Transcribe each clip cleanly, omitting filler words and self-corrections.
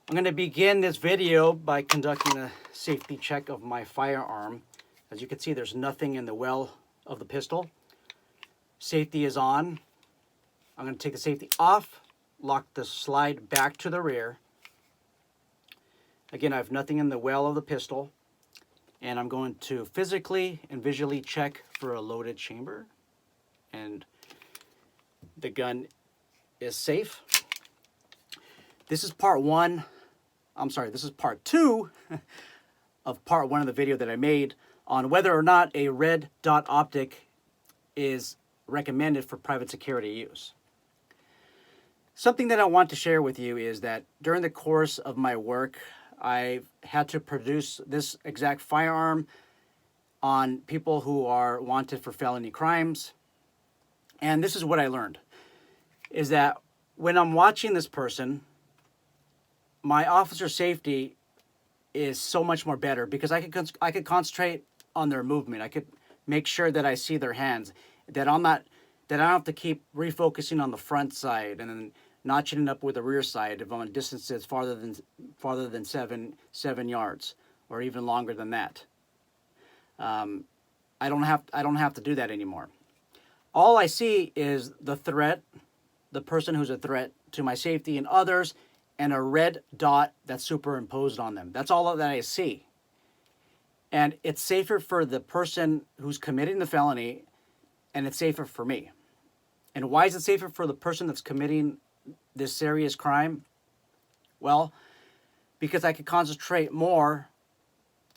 I'm going to begin this video by conducting a safety check of my firearm. As you can see, there's nothing in the well of the pistol. Safety is on. I'm going to take the safety off, lock the slide back to the rear. Again, I have nothing in the well of the pistol. And I'm going to physically and visually check for a loaded chamber. And the gun is safe. This is part one. I'm sorry, this is part two of part one of the video that I made on whether or not a red dot optic is recommended for private security use. Something that I want to share with you is that during the course of my work, I've had to produce this exact firearm on people who are wanted for felony crimes. And this is what I learned, is that when I'm watching this person, my officer safety is so much more better because I could concentrate on their movement. I could make sure that I see their hands, that I don't have to keep refocusing on the front side and then notching it up with the rear side if I'm on distances farther than seven yards or even longer than that. I don't have to do that anymore. All I see is the threat, the person who's a threat to my safety and others, and a red dot that's superimposed on them. That's all that I see. And it's safer for the person who's committing the felony, and it's safer for me. And why is it safer for the person that's committing this serious crime? Well, because I could concentrate more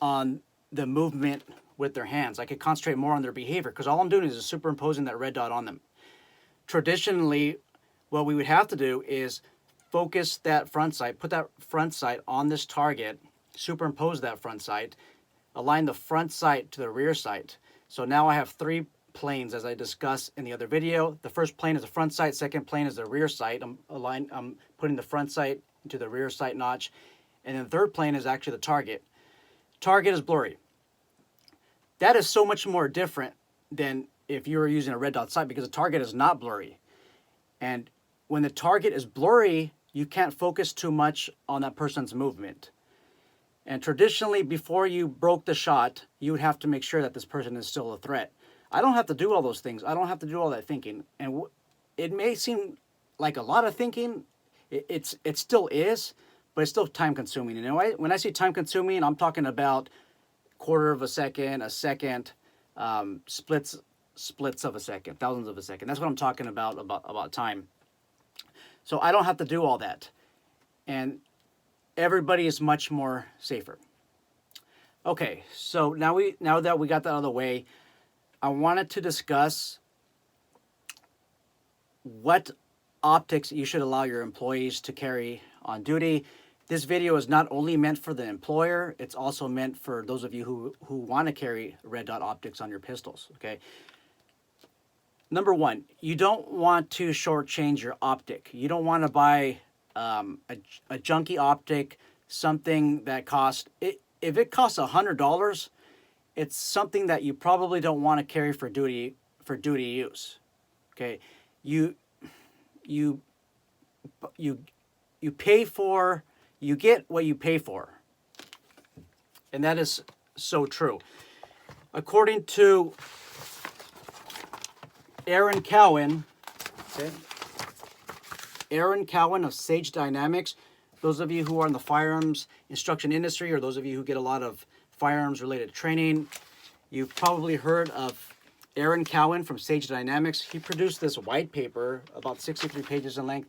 on the movement with their hands. I could concentrate more on their behavior because all I'm doing is superimposing that red dot on them. Traditionally, what we would have to do is focus that front sight, put that front sight on this target, superimpose that front sight, align the front sight to the rear sight. So now I have three planes as I discussed in the other video. The first plane is the front sight, second plane is the rear sight. I'm putting the front sight into the rear sight notch. And then the third plane is actually the target. Target is blurry. That is so much more different than if you were using a red dot sight because the target is not blurry. And when the target is blurry, you can't focus too much on that person's movement. And traditionally, before you broke the shot, you would have to make sure that this person is still a threat. I don't have to do all those things. I don't have to do all that thinking. And it may seem like a lot of thinking. It still is, but it's still time consuming. You know, when I say time consuming, I'm talking about quarter of a second, splits of a second, thousandths of a second. That's what I'm talking about time. So I don't have to do all that. And everybody is much more safer. Okay, so now that we got that out of the way, I wanted to discuss what optics you should allow your employees to carry on duty. This video is not only meant for the employer, it's also meant for those of you who want to carry red dot optics on your pistols, okay? Number one, you don't want to shortchange your optic. You don't want to buy a junky optic, something that costs, if it costs $100, it's something that you probably don't want to carry for duty use. Okay, you get what you pay for, and that is so true. According to Aaron Cowan, okay, Aaron Cowan of Sage Dynamics. Those of you who are in the firearms instruction industry, or those of you who get a lot of firearms related training, you've probably heard of Aaron Cowan from Sage Dynamics. He produced this white paper about 63 pages in length,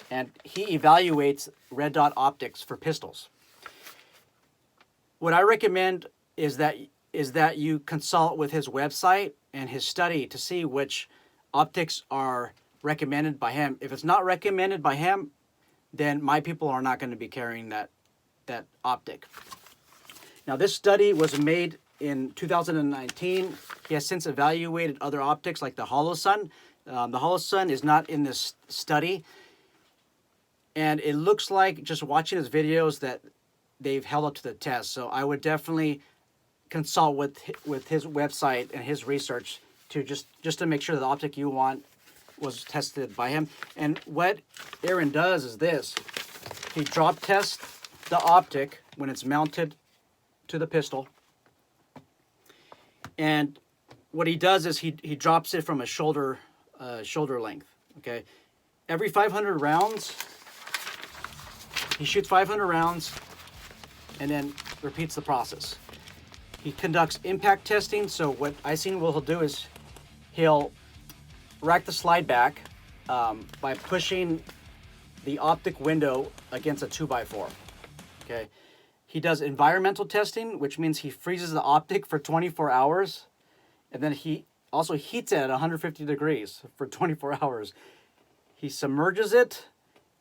and he evaluates red dot optics for pistols. What I recommend is that you consult with his website and his study to see which optics are recommended by him. If it's not recommended by him, then my people are not going to be carrying that optic. Now, this study was made in 2019. He has since evaluated other optics like the HoloSun. The HoloSun is not in this study. And it looks like, just watching his videos, that they've held up to the test. So I would definitely consult with his website and his research to just to make sure the optic you want was tested by him. And what Aaron does is this. he drop tests the optic when it's mounted to the pistol. And what he does is he drops it from a shoulder length. Okay, every 500 rounds, he shoots 500 rounds, and then repeats the process. He conducts impact testing. So what I seen what he'll do is he'll rack the slide back by pushing the optic window against a 2x4. Okay, he does environmental testing, which means he freezes the optic for 24 hours, and then he also heats it at 150 degrees for 24 hours. He submerges it,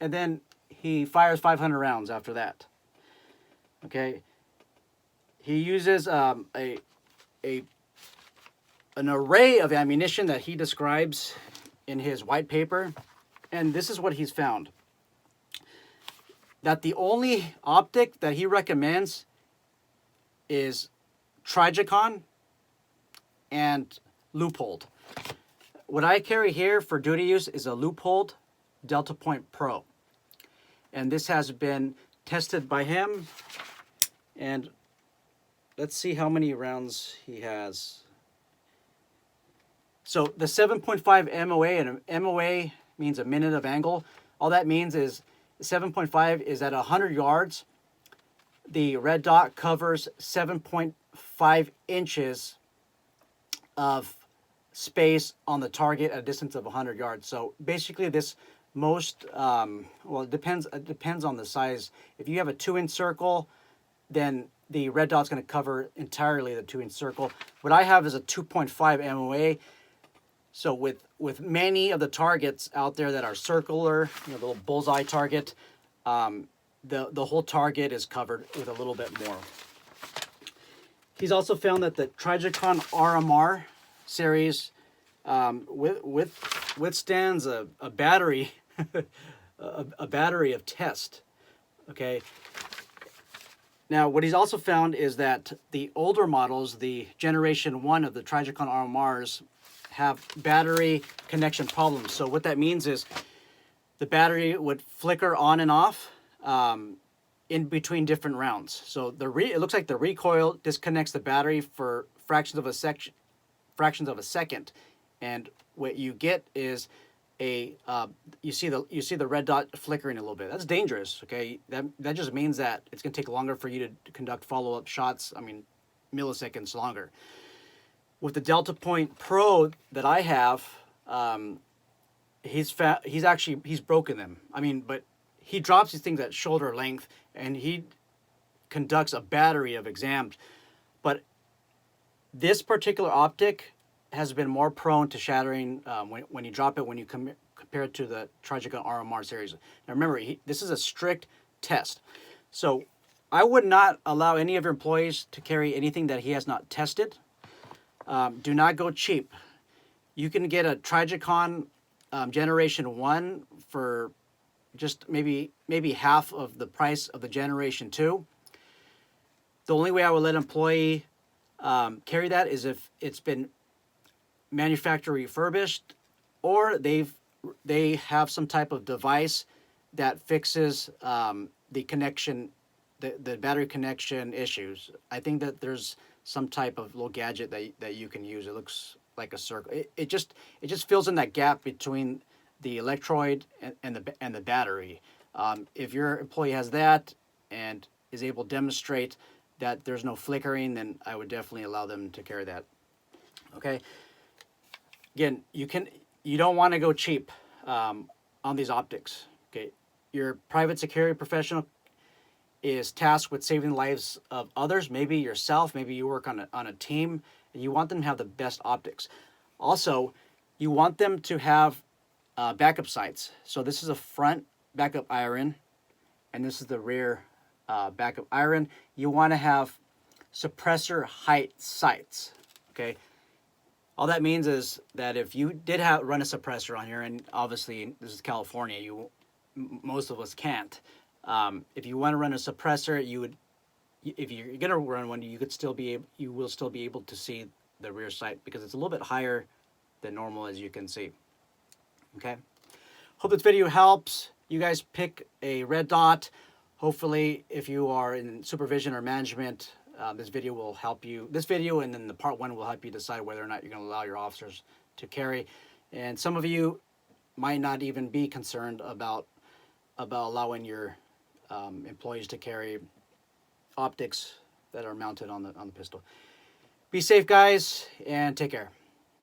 and then he fires 500 rounds after that. Okay, he uses an array of ammunition that he describes in his white paper, and this is what he's found. That the only optic that he recommends is Trijicon and Leupold. What I carry here for duty use is a Leupold Delta Point Pro. And this has been tested by him. And let's see how many rounds he has. So the 7.5 MOA, and MOA means a minute of angle. All that means is 7.5 is at 100 yards. The red dot covers 7.5 inches of space on the target at a distance of 100 yards. So basically this well, it depends on the size. If you have a 2-inch circle, then the red dot's going to cover entirely the 2-inch circle. What I have is a 2.5 MOA. So with many of the targets out there that are circular, the little bullseye target, the whole target is covered with a little bit more. He's also found that the Trijicon RMR series withstands a battery a battery of test. Okay. Now, what he's also found is that the older models, the Generation 1 of the Trijicon RMRs, have battery connection problems. So what that means is the battery would flicker on and off in between different rounds. So it looks like the recoil disconnects the battery for fractions of a second, and what you get is you see the red dot flickering a little bit. That's dangerous. Okay, that just means that it's going to take longer for you to conduct follow-up shots. I mean, milliseconds longer. With the Delta Point Pro that I have, he's broken them. I mean, but he drops these things at shoulder length, and he conducts a battery of exams. But this particular optic has been more prone to shattering when you drop it, when you compare it to the Trijicon RMR series. Now remember, this is a strict test. So I would not allow any of your employees to carry anything that he has not tested. Do not go cheap. You can get a Trijicon Generation 1 for just maybe half of the price of the Generation 2. The only way I would let an employee carry that is if it's been manufacturer refurbished, or they have some type of device that fixes the connection, the battery connection issues. I think that there's some type of little gadget that you can use. It looks like a circle. It just fills in that gap between the electrode and the battery. If your employee has that and is able to demonstrate that there's no flickering, then I would definitely allow them to carry that. Okay. Again, you don't want to go cheap on these optics. Okay, your private security professional is tasked with saving the lives of others. Maybe yourself. Maybe you work on a team, and you want them to have the best optics. Also, you want them to have backup sights. So this is a front backup iron, and this is the rear backup iron. You want to have suppressor height sights. Okay. All that means is that if you did run a suppressor on here, and obviously this is California, most of us can't. If you want to run a suppressor, if you're going to run one, you will still be able to see the rear sight because it's a little bit higher than normal, as you can see. Okay. Hope this video helps. You guys pick a red dot. Hopefully, if you are in supervision or management, this video will help you. This video and then the part 1 will help you decide whether or not you're going to allow your officers to carry. And some of you might not even be concerned about allowing your employees to carry optics that are mounted on the pistol. Be safe, guys, and take care.